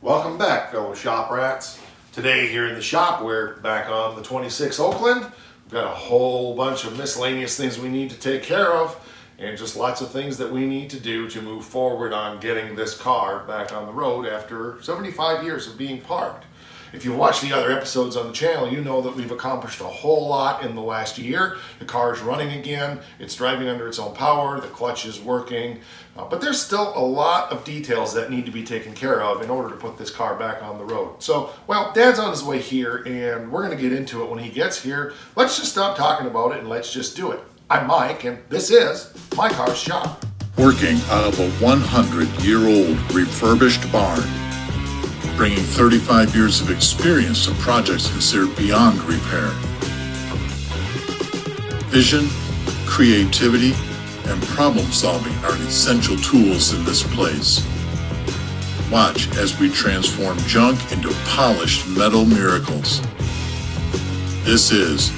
Welcome back, fellow shop rats. Today here in the shop, we're back on the 26 Oakland. We've got a whole bunch of miscellaneous things we need to take care of and just lots of things that we need to do to move forward on getting this car back on the road after 75 years of being parked. If you've watched the other episodes on the channel, you know that we've accomplished a whole lot in the last year. The car is running again, it's driving under its own power, the clutch is working, but there's still a lot of details that need to be taken care of in order to put this car back on the road. So, well, Dad's on his way here, and we're going to get into it when he gets here. Let's just stop talking about it and let's just do it. I'm Mike, and this is My Car's Shop. Working out of a 100-year-old refurbished barn, bringing 35 years of experience to projects considered beyond repair. Vision, creativity, and problem solving are essential tools in this place. Watch as we transform junk into polished metal miracles. This is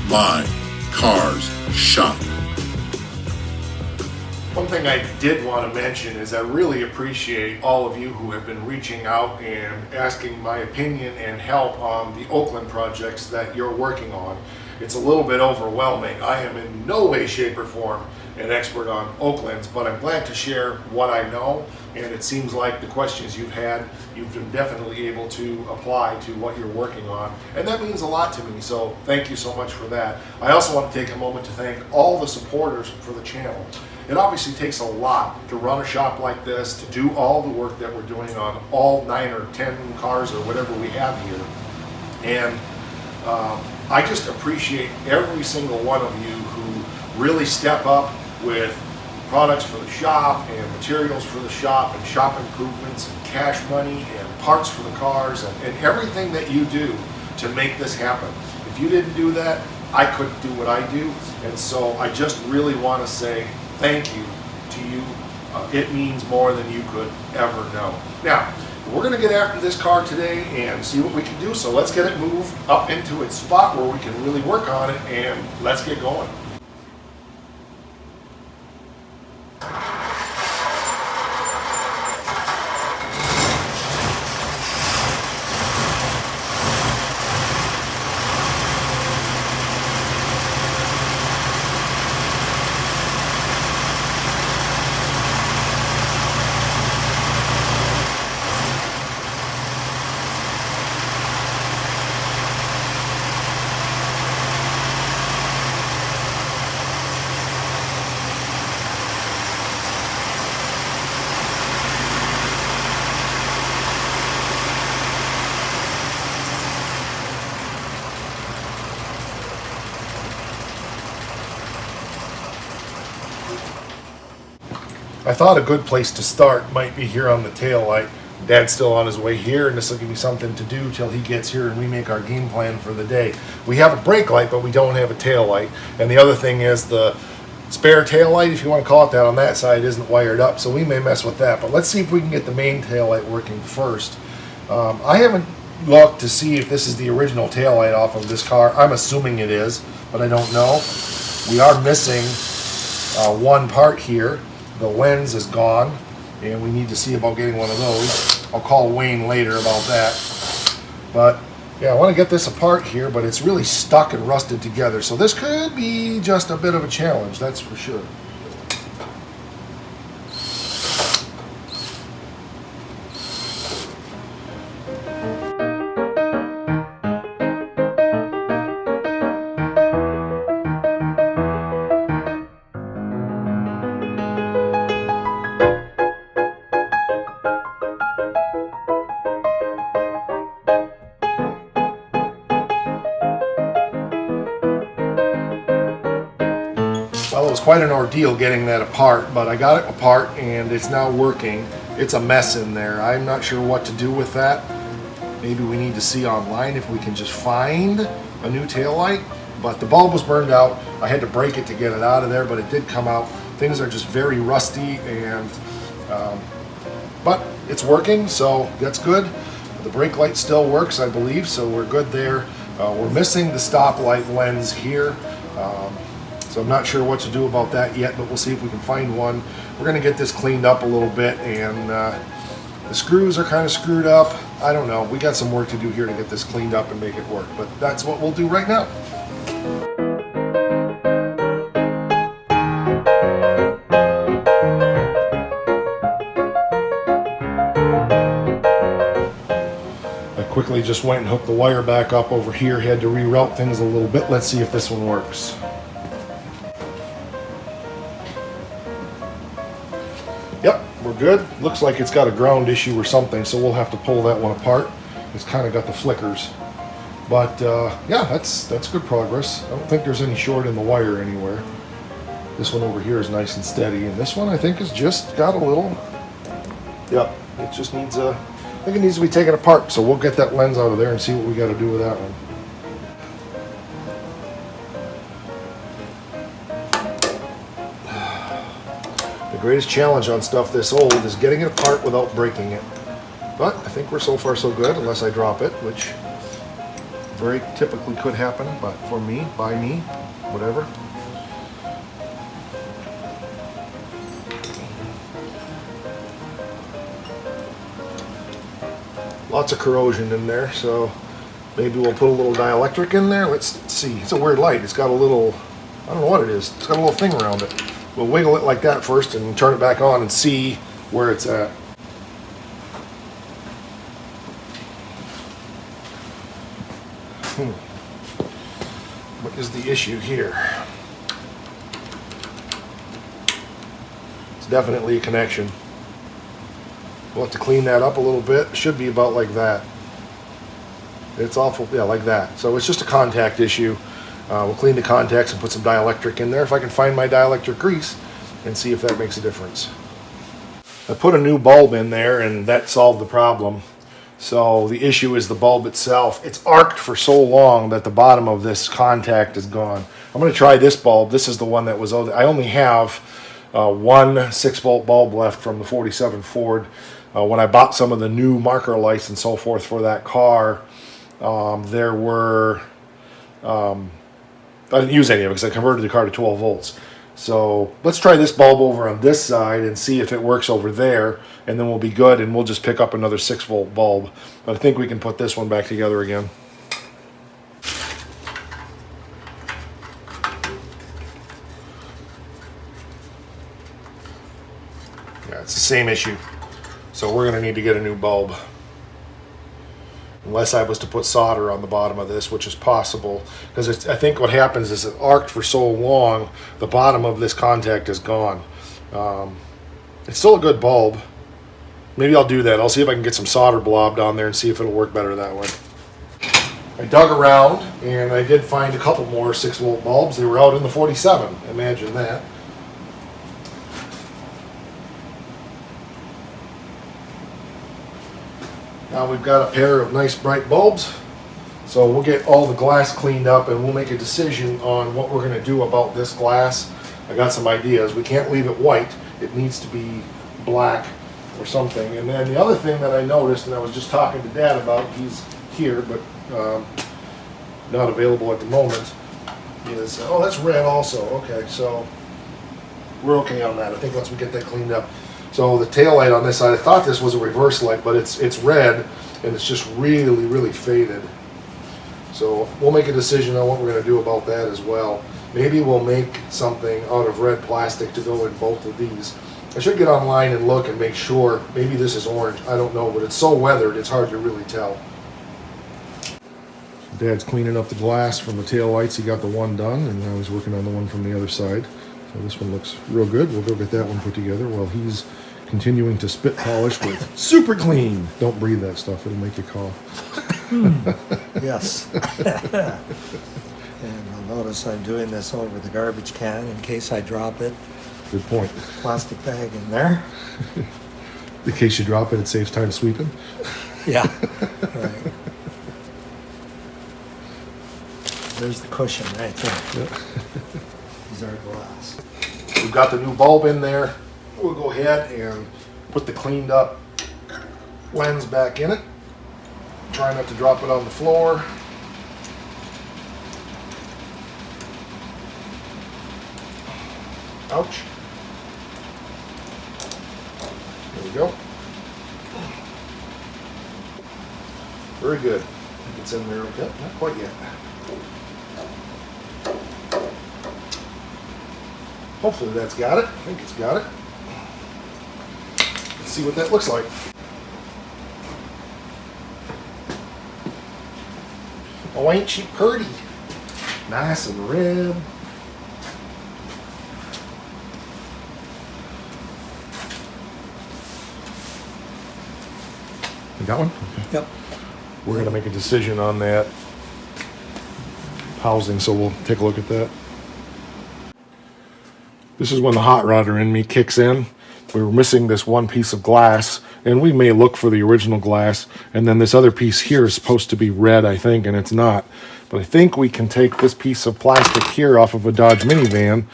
My Car's Shop. One thing I did want to mention is I really appreciate all of you who have been reaching out and asking my opinion and help on the Oakland projects that you're working on. It's a little bit overwhelming. I am in no way, shape, or form an expert on Oaklands, but I'm glad to share what I know, and it seems like the questions you've had, you've been definitely able to apply to what you're working on, and that means a lot to me, so thank you so much for that. I also want to take a moment to thank all the supporters for the channel. It obviously takes a lot to run a shop like this, to do all the work that we're doing on all 9 or 10 cars or whatever we have here. And I just appreciate every single one of you who really step up with products for the shop and materials for the shop and shop improvements and cash money and parts for the cars and everything that you do to make this happen. If you didn't do that, I couldn't do what I do. And so I just really want to say thank you to you. It means more than you could ever know. Now, we're going to get after this car today and see what we can do. So let's get it moved up into its spot where we can really work on it, and let's get going. I thought a good place to start might be here on the tail light. Dad's still on his way here, and this will give me something to do till he gets here and we make our game plan for the day. We have a brake light, but we don't have a tail light. And the other thing is the spare tail light, if you want to call it that, on that side isn't wired up, so we may mess with that. But let's see if we can get the main tail light working first. I haven't looked to see if this is the original tail light off of this car. I'm assuming it is, but I don't know. We are missing one part here. The lens is gone, and we need to see about getting one of those. I'll call Wayne later about that. But yeah, I want to get this apart here, but it's really stuck and rusted together. So this could be just a bit of a challenge, that's for sure. Well, it was quite an ordeal getting that apart, but I got it apart and it's now working. It's a mess in there. I'm not sure what to do with that. Maybe we need to see online if we can just find a new taillight. But the bulb was burned out. I had to break it to get it out of there, but it did come out. Things are just very rusty, and but it's working, so that's good. The brake light still works, I believe, so we're good there. We're missing the stoplight lens here. So I'm not sure what to do about that yet, but we'll see if we can find one. We're going to get this cleaned up a little bit and The screws are kind of screwed up. I don't know. We got some work to do here to get this cleaned up and make it work, but that's what we'll do right now. I quickly just went and hooked the wire back up over here. Had to reroute things a little bit. Let's see if this one works. Yep, we're good. Looks like it's got a ground issue or something, so we'll have to pull that one apart. It's kind of got the flickers. But yeah, that's good progress. I don't think there's any short in the wire anywhere. This one over here is nice and steady, and this one I think has just got a little, yep, it just needs I think it needs to be taken apart, so we'll get that lens out of there and see what we got to do with that one. The greatest challenge on stuff this old is getting it apart without breaking it. But I think we're so far so good, unless I drop it, which very typically could happen, but for me, by me, whatever. Lots of corrosion in there, so maybe we'll put a little dielectric in there. Let's see. It's a weird light. It's got a little, I don't know what it is. It's got a little thing around it. We'll wiggle it like that first and turn it back on and see where it's at. What is the issue here? It's definitely a connection. We'll have to clean that up a little bit. It should be about like that. It's awful, yeah, like that. So it's just a contact issue. We'll clean the contacts and put some dielectric in there if I can find my dielectric grease and see if that makes a difference. I put a new bulb in there and that solved the problem. So the issue is the bulb itself. It's arced for so long that the bottom of this contact is gone. I'm going to try this bulb. This is the one that was, I only have one 6-volt bulb left from the 47 Ford. When I bought some of the new marker lights and so forth for that car, there were, I didn't use any of it because I converted the car to 12 volts. So let's try this bulb over on this side and see if it works over there, and then we'll be good, and we'll just pick up another 6-volt bulb. But I think we can put this one back together again. Yeah, it's the same issue. So we're going to need to get a new bulb. Unless I was to put solder on the bottom of this, which is possible. Because I think what happens is it arced for so long, the bottom of this contact is gone. It's still a good bulb. Maybe I'll do that. I'll see if I can get some solder blobbed on there and see if it'll work better that way. I dug around and I did find a couple more 6-volt bulbs. They were out in the 47. Imagine that. Now we've got a pair of nice bright bulbs, so we'll get all the glass cleaned up and we'll make a decision on what we're going to do about this glass. I got some ideas. We can't leave it white. It needs to be black or something. And then the other thing that I noticed, and I was just talking to Dad about, he's here but not available at the moment, is, oh, that's red also. Okay, so we're okay on that. I think once we get that cleaned up. So the tail light on this side, I thought this was a reverse light, but it's red and it's just really, really faded. So we'll make a decision on what we're going to do about that as well. Maybe we'll make something out of red plastic to go in both of these. I should get online and look and make sure. Maybe this is orange, I don't know, but it's so weathered it's hard to really tell. Dad's cleaning up the glass from the tail lights. He got the one done and now he's working on the one from the other side. So this one looks real good. We'll go get that one put together while he's continuing to spit polish with super clean. Don't breathe that stuff, it'll make you cough. Yes. And you'll notice I'm doing this over the garbage can in case I drop it. Good point. Plastic bag in there. In case you drop it, it saves time sweeping. Yeah, right. There's the cushion right there. Yep. These are glass. We've got the new bulb in there. We'll go ahead and put the cleaned up lens back in it. Try not to drop it on the floor. Ouch. There we go. Very good. I think it's in there. Yep, not quite yet. Hopefully that's got it. I think it's got it. Let's see what that looks like. Oh, ain't she pretty? Nice and red. You got one? Okay. Yep. We're going to make a decision on that housing, so we'll take a look at that. This is when the hot rodder in me kicks in. We were missing this one piece of glass, and we may look for the original glass, and then this other piece here is supposed to be red, I think, and it's not. But I think we can take this piece of plastic here off of a Dodge minivan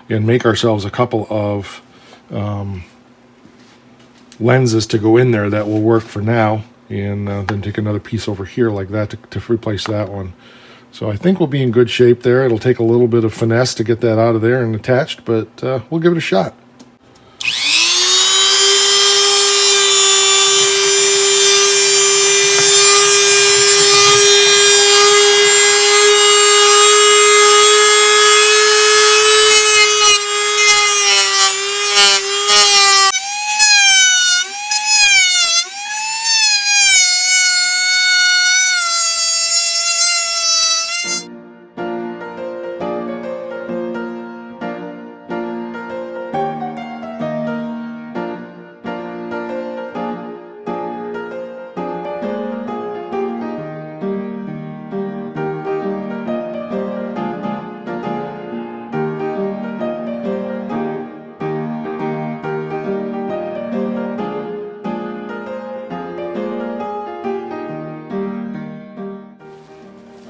and make ourselves a couple of lenses to go in there that will work for now, and then take another piece over here like that to replace that one. So I think we'll be in good shape there. It'll take a little bit of finesse to get that out of there and attached, but we'll give it a shot.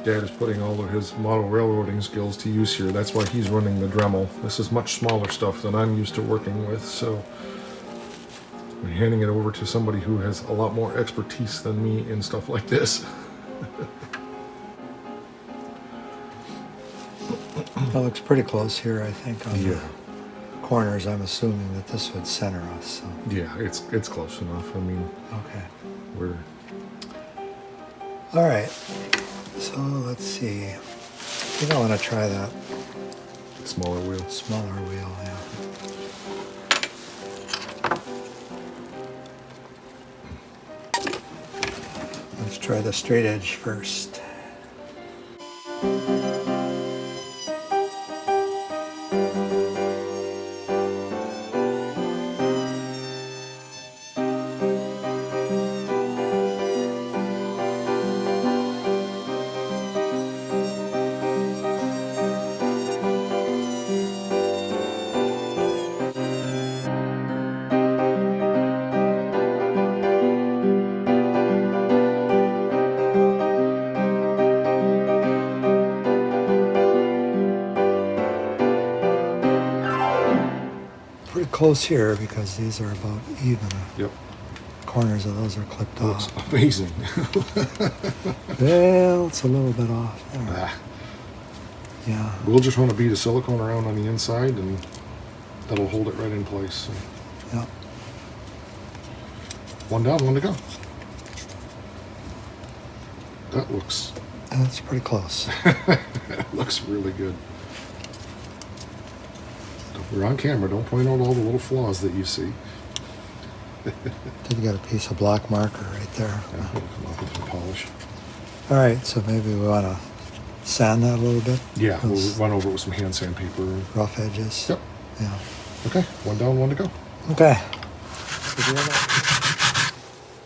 Dad is putting all of his model railroading skills to use here. That's why he's running the Dremel. This is much smaller stuff than I'm used to working with, so I'm handing it over to somebody who has a lot more expertise than me in stuff like this. That looks pretty close here, I think, on Yeah. the corners. I'm assuming that this would center us. So. Yeah, it's close enough. I mean, Okay. we're... All right. So let's see. I think I want to try that Smaller wheel. smaller wheel. Yeah. Let's try the straight edge first. Pretty close here because these are about even. Yep. Corners of those are clipped Looks off. amazing. Well, it's a little bit off there. Ah, Yeah. we'll just run a bead of silicone around on the inside, and that'll hold it right in place. So, Yeah. one down, one to go. That looks That's pretty close. looks really good. We're on camera. Don't point out all the little flaws that you see. Did get a piece of black marker right there. Yeah, we'll come up with some polish. All right, so maybe we want to sand that a little bit. Yeah, we'll Those run over it with some hand sandpaper. rough edges. Yep. Yeah. Okay, one down, one to go. Okay.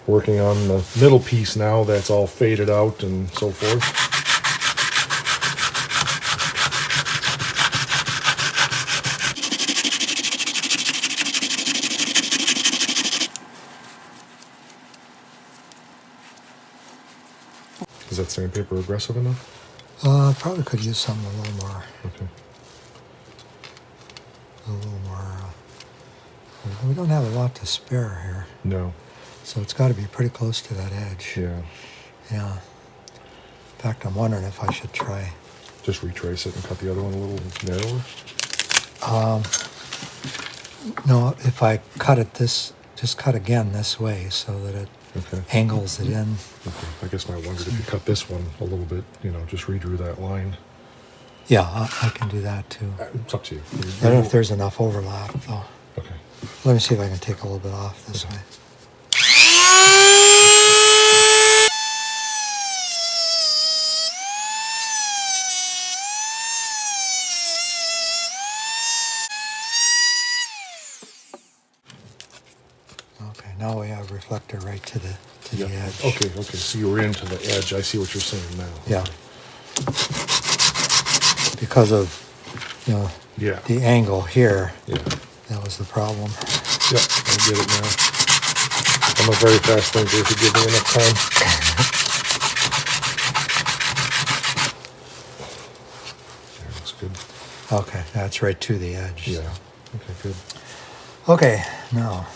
Working on the middle piece now. That's all faded out and so forth. Is that sandpaper aggressive enough? Probably could use something a little more. Okay. We don't have a lot to spare here, No. so it's got to be pretty close to that edge. Yeah. Yeah. In fact, I'm wondering if I should try. Just retrace it and cut the other one a little narrower. No, if I cut it just cut again this way so that it Okay. angles it in. Okay. I guess I wondered if you cut this one a little bit, just redrew that line. Yeah, I can do that too. It's up to you. I don't know if there's enough overlap though. Okay. Let me see if I can take a little bit off this way. Okay, now we have reflector right to the edge. Okay. So you were into the edge. I see what you're saying now. Yeah. Because of Yeah. the angle here, Yeah. that was the problem. Yep. I get it now. I'm a very fast thinker if you give me enough time. That looks good. Okay, that's right to the edge. Yeah. So. Okay, good. Okay, now.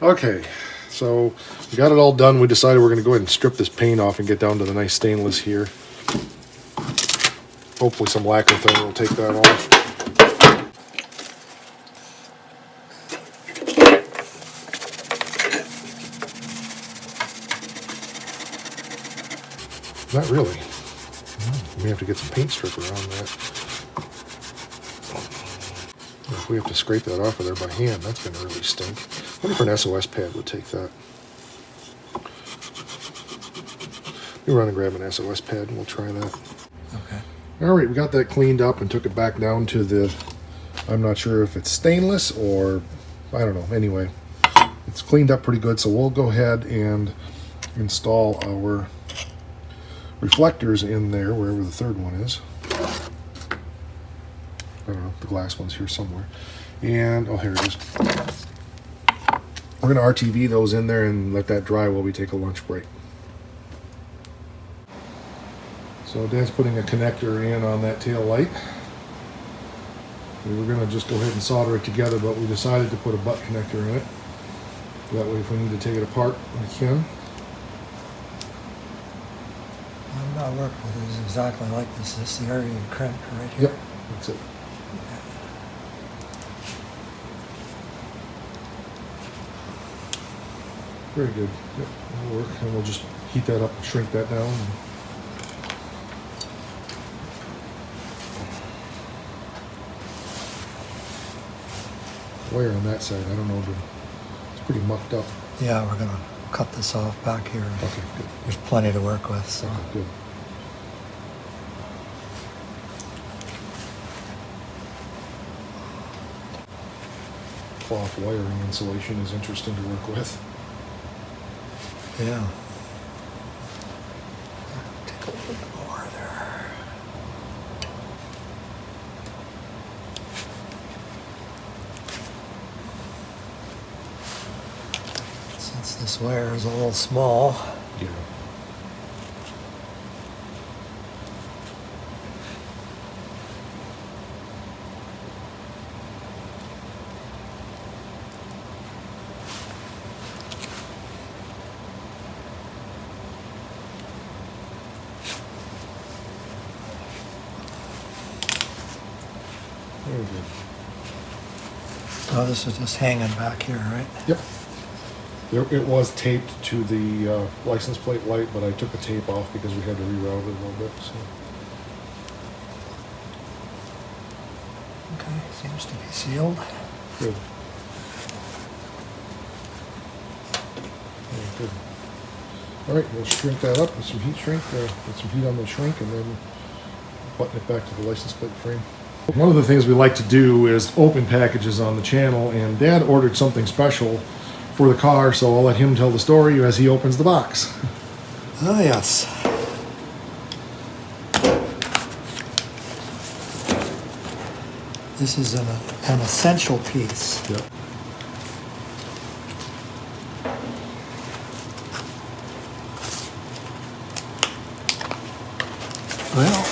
Okay, so we got it all done. We decided we're going to go ahead and strip this paint off and get down to the nice stainless here. Hopefully some lacquer thinner will take that off. Not really. We have to get some paint stripper on that. If we have to scrape that off of there by hand, that's going to really stink. I wonder if an SOS pad would take that. Let me run and grab an SOS pad and we'll try that. Okay. All right, we got that cleaned up and took it back down to the, I'm not sure if it's stainless or, I don't know. Anyway, it's cleaned up pretty good, so we'll go ahead and install our reflectors in there, wherever the third one is. I don't know, the glass one's here somewhere. And, oh, here it is. We're going to RTV those in there and let that dry while we take a lunch break. So Dad's putting a connector in on that tail light. We were going to just go ahead and solder it together, but we decided to put a butt connector in it. That way if we need to take it apart, we can. I'm not working with it. It's exactly like this. This is the area you crimp right here. Yep, that's it. Very good. Yep, that'll work. And we'll just heat that up and shrink that down. Wire on that side, I don't know, but it's pretty mucked up. Yeah, we're gonna cut this off back here. Okay, good. There's plenty to work with, so. Okay, good. Cloth wiring insulation is interesting to work with. Yeah. Take a little bit more there. Since this wire is a little small, Yeah. Very good. oh, this is just hanging back here, right? Yep. It was taped to the license plate light, but I took the tape off because we had to reroute it a little bit. So. Okay, seems to be sealed. Good. Very good. All right, we'll shrink that up with some heat shrink, put some heat on the shrink, and then button it back to the license plate frame. One of the things we like to do is open packages on the channel, and Dad ordered something special for the car, so I'll let him tell the story as he opens the box. Oh, yes. This is an essential piece. Yep. Well,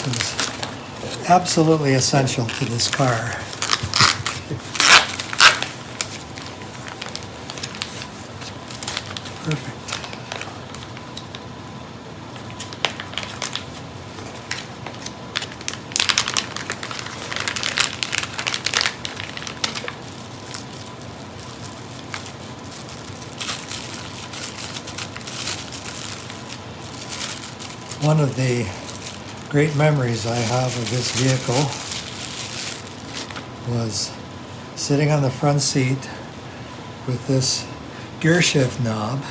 which is absolutely essential to this car. Perfect. One of the great memories I have of this vehicle was sitting on the front seat with this gear shift knob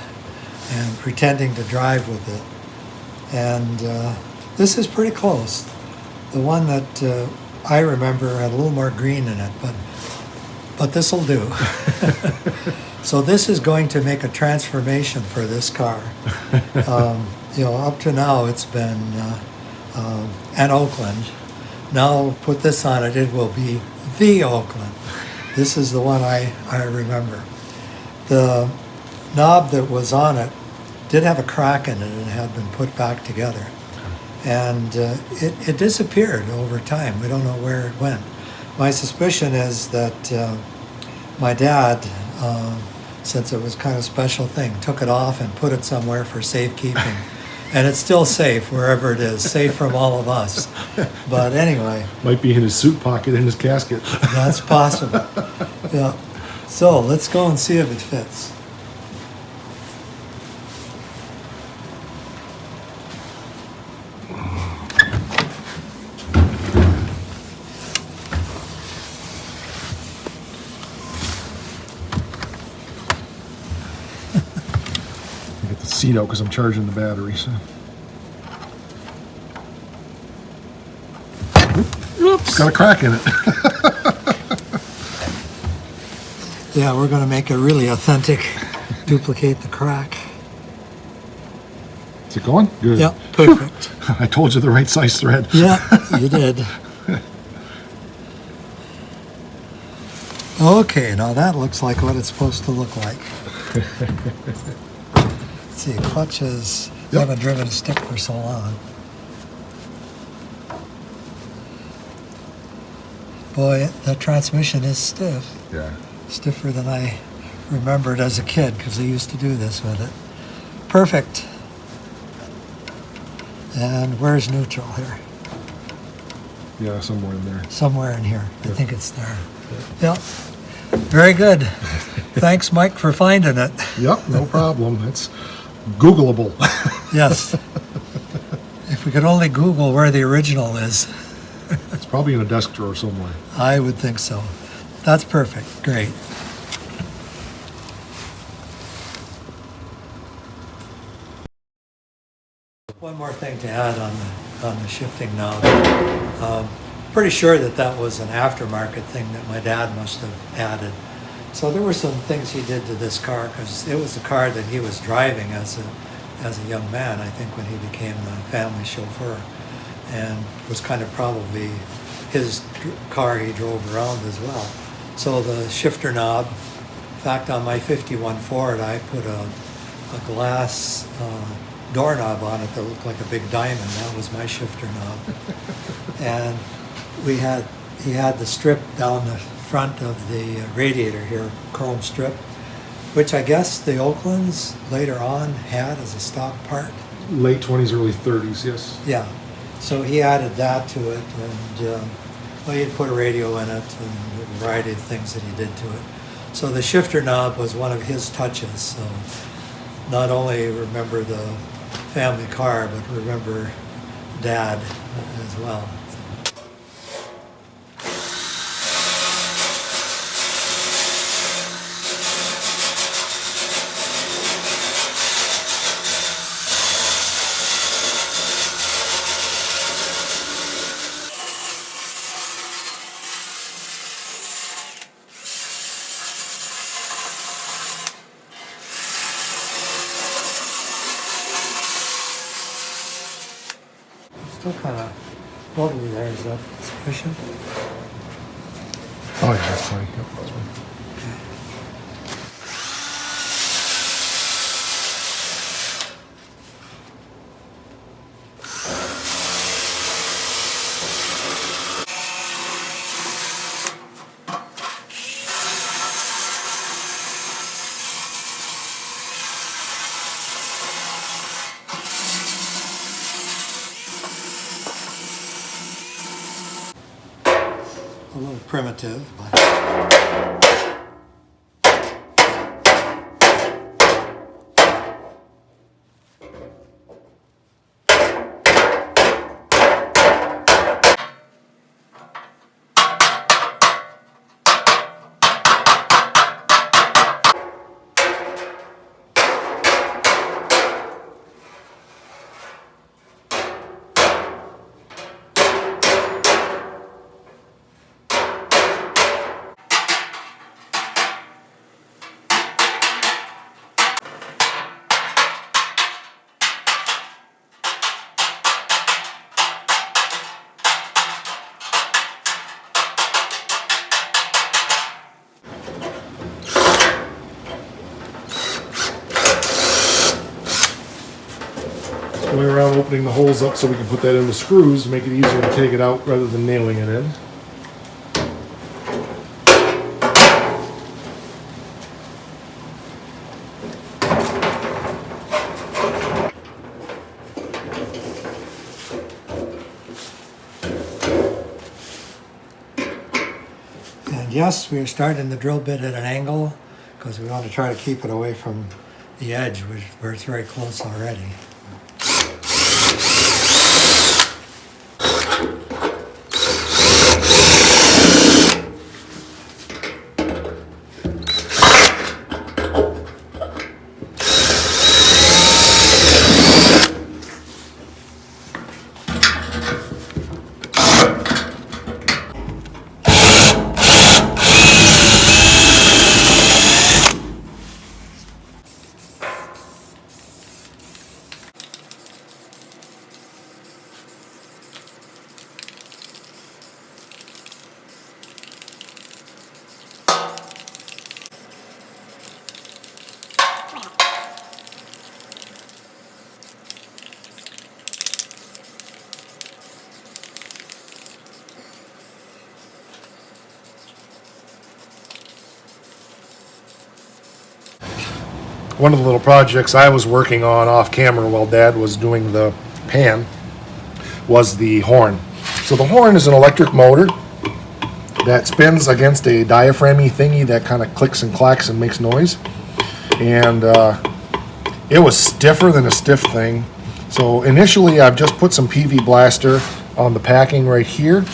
and pretending to drive with it. And this is pretty close. The one that I remember had a little more green in it, but this will do. So this is going to make a transformation for this car. Up to now it's been an Oakland. Now put this on it, it will be the Oakland. This is the one I remember. The knob that was on it did have a crack in it and had been put back together. And it disappeared over time. We don't know where it went. My suspicion is that my dad, since it was kind of a special thing, took it off and put it somewhere for safekeeping. And it's still safe wherever it is, safe from all of us. But anyway. Might be in his suit pocket in his casket. That's possible. Yeah. So let's go and see if it fits. Seat out because I'm charging the battery. So. Oops, got a crack in it. Yeah, we're going to make it really authentic, duplicate the crack. Is it going? Good. Yeah, perfect. Whew. I told you the right size thread. Yeah, you did. Okay, now that looks like what it's supposed to look like. See, clutches, I haven't driven a stick for so long. Boy, the transmission is stiff. Yeah. Stiffer than I remembered as a kid because I used to do this with it. Perfect. And where's neutral here? Yeah, somewhere in there. Somewhere in here. I think it's there. Yep. Very good. Thanks, Mike, for finding it. Yep, no problem. It's Googleable. Yes. If we could only Google where the original is. It's probably in a desk drawer somewhere. I would think so. That's perfect. Great. One more thing to add on the shifting knob. Pretty sure that was an aftermarket thing that my dad must have added. So there were some things he did to this car because it was a car that he was driving as a young man, I think, when he became the family chauffeur, and was kind of probably his car he drove around as well. So the shifter knob, in fact, on my 51 Ford, I put a glass doorknob on it that looked like a big diamond. That was my shifter knob. And he had the strip down the front of the radiator here, chrome strip, which I guess the Oaklands later on had as a stock part. Late 20s, early 30s, yes. Yeah. So he added that to it, and he'd put a radio in it and a variety of things that he did to it. So the shifter knob was one of his touches. So not only remember the family car, but remember Dad as well. Still kind of bubbly there. Is that sufficient? Oh, yeah, that's fine. Yep, that's fine. a little primitive, but Going around opening the holes up so we can put that in the screws to make it easier to take it out rather than nailing it in. and yes, we're starting the drill bit at an angle because we want to try to keep it away from the edge, where it's very close already. One of the little projects I was working on off camera while Dad was doing the pan was the horn. So the horn is an electric motor that spins against a diaphragm-y thingy that kind of clicks and clacks and makes noise. And it was stiffer than a stiff thing. So initially I've just put some PV blaster on the packing right here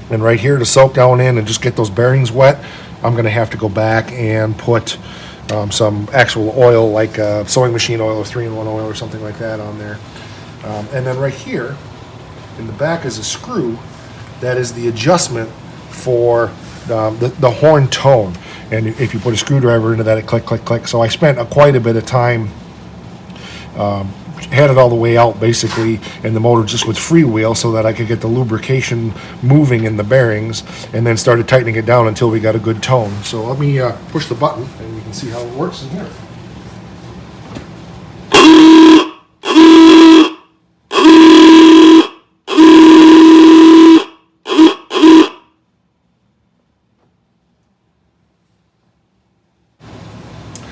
and right here to soak down in and just get those bearings wet. I'm going to have to go back and put some actual oil, like sewing machine oil or 3-in-1 oil or something like that on there. And then right here in the back is a screw that is the adjustment for the horn tone. And if you put a screwdriver into that, it click, click, click. So I spent quite a bit of time, had it all the way out basically, and the motor just with freewheel so that I could get the lubrication moving in the bearings, and then started tightening it down until we got a good tone. So let me push the button and you can see how it works in here.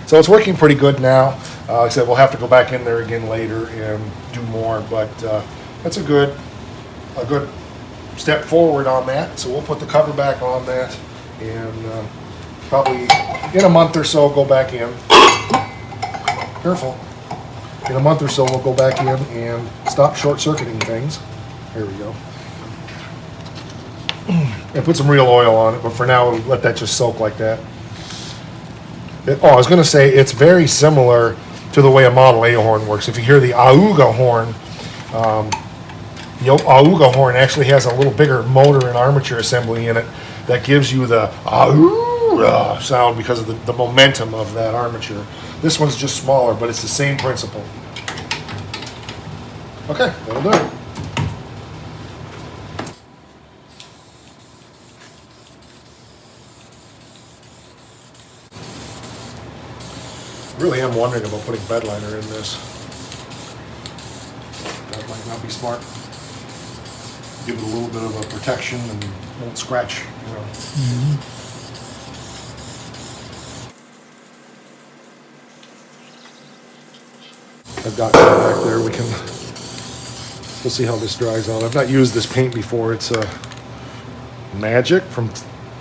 So it's working pretty good now. Like I said, we'll have to go back in there again later and do more, but that's a good step forward on that. So we'll put the cover back on that, and probably in a month or so go back in. Careful. In a month or so we'll go back in and stop short-circuiting things. There we go. And put some real oil on it, but for now we'll let that just soak like that. I was going to say, it's very similar to the way a Model A horn works. If you hear the Auga horn, the Auga horn actually has a little bigger motor and armature assembly in it that gives you the Auga sound because of the momentum of that armature. This one's just smaller, but it's the same principle. Okay, that'll do it. Really am wondering about putting bed liner in this. That might not be smart. Give it a little bit of a protection and won't scratch, you know. Mm-hmm. I've got some back there. We'll see how this dries out. I've not used this paint before. It's magic from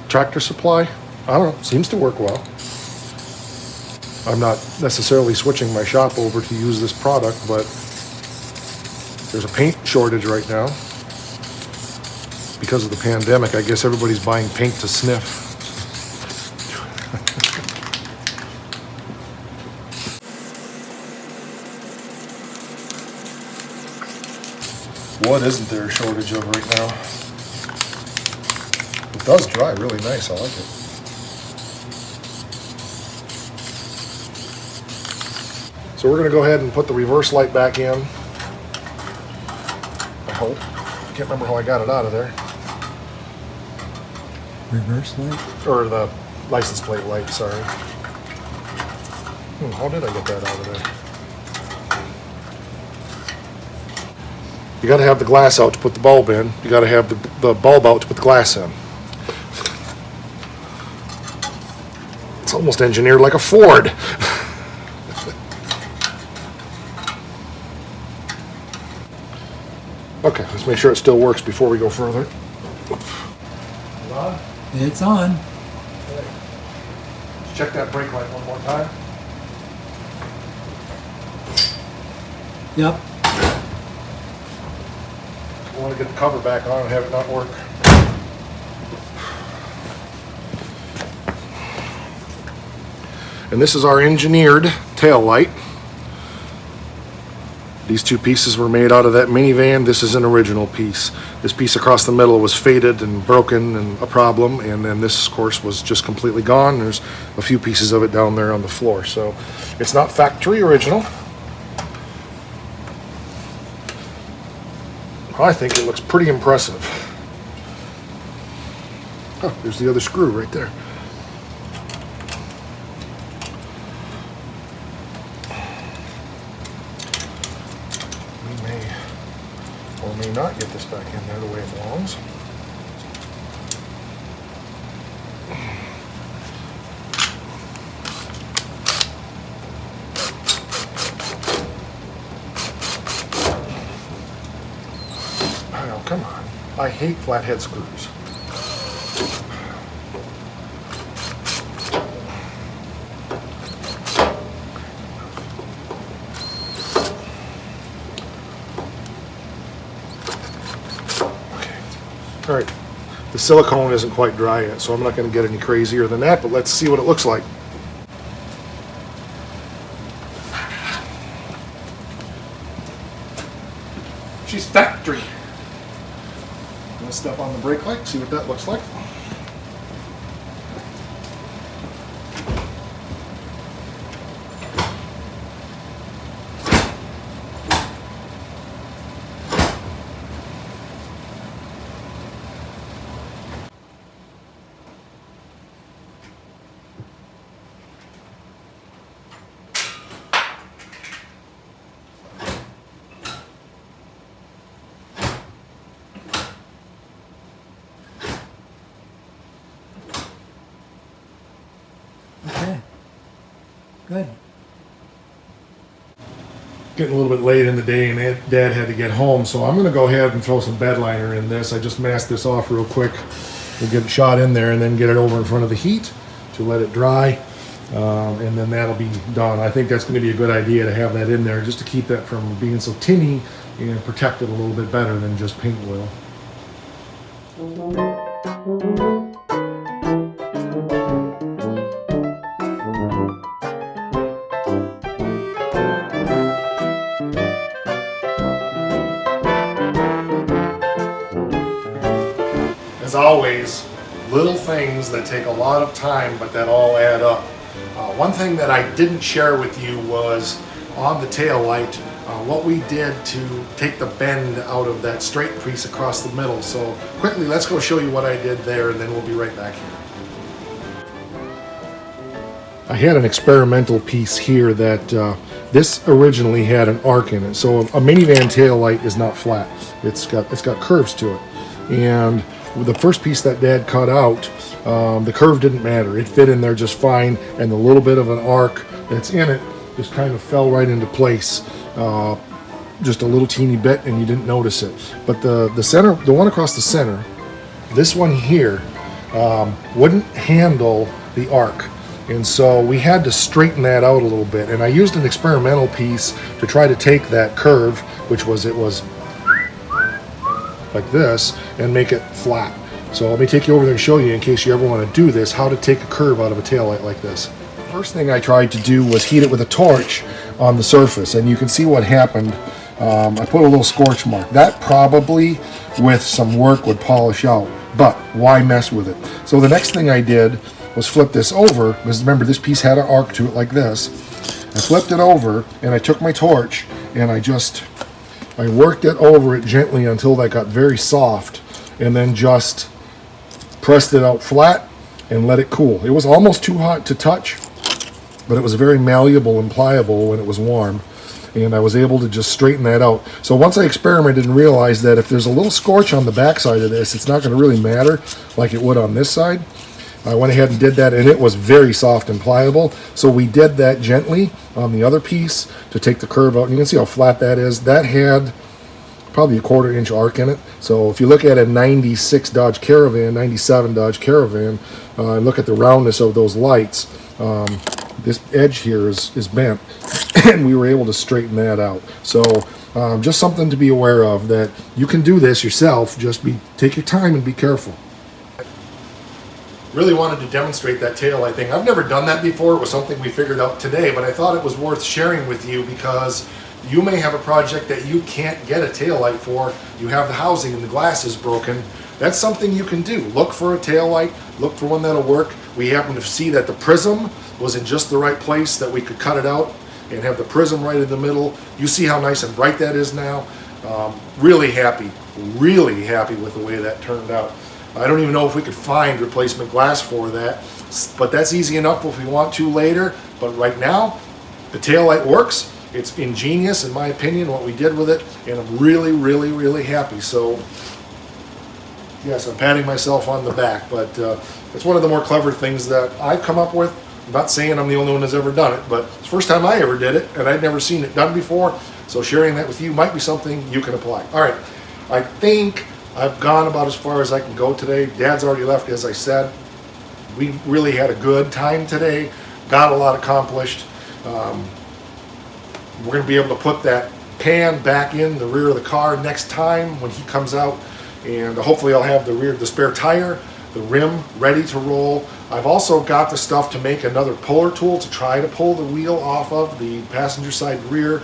Tractor Supply. I don't know, seems to work well. I'm not necessarily switching my shop over to use this product, but there's a paint shortage right now. Because of the pandemic, I guess everybody's buying paint to sniff. What isn't there a shortage of right now? It does dry really nice, I like it. So we're gonna go ahead and put the reverse light back in. I hope. I can't remember how I got it out of there. Reverse light? Or the license plate light, sorry. How did I get that out of there? You gotta have the glass out to put the bulb in. You gotta have the bulb out to put the glass in. It's almost engineered like a Ford. Okay, let's make sure it still works before we go further. Hold on. It's on. Let's check that brake light one more time. Yep. I want to get the cover back on and have it not work. And this is our engineered tail light. These two pieces were made out of that minivan. This is an original piece. This piece across the middle was faded and broken and a problem, and then this, of course, was just completely gone. There's a few pieces of it down there on the floor. So it's not factory original. I think it looks pretty impressive. Oh, there's the other screw right there. We may or may not get this back in there the way it belongs. Oh, come on. I hate flathead screws. All right, the silicone isn't quite dry yet, so I'm not going to get any crazier than that, but let's see what it looks like. She's factory. I'm going to step on the brake light, see what that looks like. Okay. Good. Getting a little bit late in the day, and Dad had to get home, so I'm going to go ahead and throw some bed liner in this. I just masked this off real quick. We'll get it shot in there and then get it over in front of the heat to let it dry, and then that'll be done. I think that's going to be a good idea to have that in there just to keep that from being so tinny and protect it a little bit better than just paint will. As always, little things that take a lot of time, but that all add up. One thing that I didn't share with you was on the tail light, what we did to take the bend out of that straight piece across the middle. So quickly, let's go show you what I did there, and then we'll be right back here. I had an experimental piece here that this originally had an arc in it. So a minivan tail light is not flat. It's got curves to it. And the first piece that Dad cut out, the curve didn't matter. It fit in there just fine, and the little bit of an arc that's in it just kind of fell right into place, just a little teeny bit, and you didn't notice it. But the center, the one across the center, this one here wouldn't handle the arc. And so we had to straighten that out a little bit. And I used an experimental piece to try to take that curve, which was, it was like this, and make it flat. So let me take you over there and show you, in case you ever want to do this, how to take a curve out of a taillight like this. First thing I tried to do was heat it with a torch on the surface, and you can see what happened. I put a little scorch mark. That probably, with some work, would polish out, but why mess with it? So the next thing I did was flip this over, because remember, this piece had an arc to it like this. I flipped it over, and I took my torch, and I worked it over it gently until that got very soft, and then just pressed it out flat and let it cool. It was almost too hot to touch, but it was very malleable and pliable when it was warm, and I was able to just straighten that out. So once I experimented and realized that if there's a little scorch on the back side of this, it's not going to really matter like it would on this side, I went ahead and did that, and it was very soft and pliable. So we did that gently on the other piece to take the curve out, and you can see how flat that is. That had probably a 1/4 inch arc in it. So if you look at a 96 Dodge Caravan, 97 Dodge Caravan, and look at the roundness of those lights, this edge here is bent, and we were able to straighten that out. So just something to be aware of, that you can do this yourself. Just take your time and be careful. Really wanted to demonstrate that taillight thing. I've never done that before. It was something we figured out today, but I thought it was worth sharing with you because you may have a project that you can't get a taillight for. You have the housing and the glass is broken. That's something you can do. Look for a taillight, look for one that'll work. We happen to see that the prism was in just the right place, that we could cut it out and have the prism right in the middle. You see how nice and bright that is now. Really happy with the way that turned out. I don't even know if we could find replacement glass for that, but that's easy enough if we want to later. But right now, the taillight works. It's ingenious, in my opinion, what we did with it, and I'm really happy. So, yes, I'm patting myself on the back, but it's one of the more clever things that I've come up with. I'm not saying I'm the only one that's ever done it, but it's the first time I ever did it, and I'd never seen it done before, so sharing that with you might be something you can apply. All right, I think I've gone about as far as I can go today. Dad's already left, as I said. We really had a good time today, got a lot accomplished. We're going to be able to put that pan back in the rear of the car next time when he comes out, and hopefully I'll have the spare tire, the rim ready to roll. I've also got the stuff to make another puller tool to try to pull the wheel off of the passenger side rear.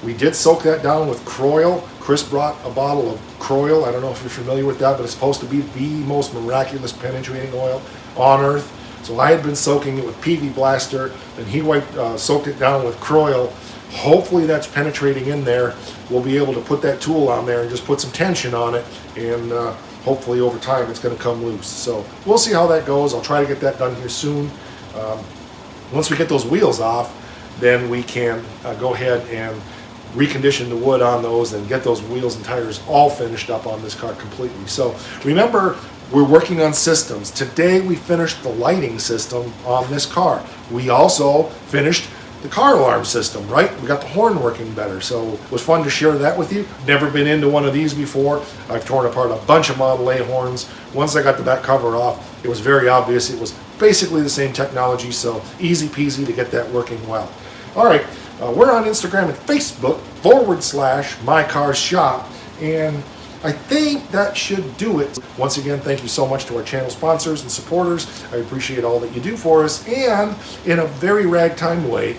We did soak that down with Croil. Chris brought a bottle of Croil. I don't know if you're familiar with that, but it's supposed to be the most miraculous penetrating oil on earth. So I had been soaking it with PV Blaster, and he soaked it down with Croil. Hopefully that's penetrating in there. We'll be able to put that tool on there and just put some tension on it, and hopefully over time it's going to come loose. So we'll see how that goes. I'll try to get that done here soon. Once we get those wheels off, then we can go ahead and recondition the wood on those and get those wheels and tires all finished up on this car completely. So remember, we're working on systems. Today we finished the lighting system on this car. We also finished the car alarm system, right? We got the horn working better. So it was fun to share that with you. Never been into one of these before. I've torn apart a bunch of Model A horns. Once I got the back cover off, it was very obvious it was basically the same technology, so easy peasy to get that working well. All right, we're on Instagram and Facebook /MyCarsShop, and I think that should do it. Once again, thank you so much to our channel sponsors and supporters. I appreciate all that you do for us, and in a very ragtime way,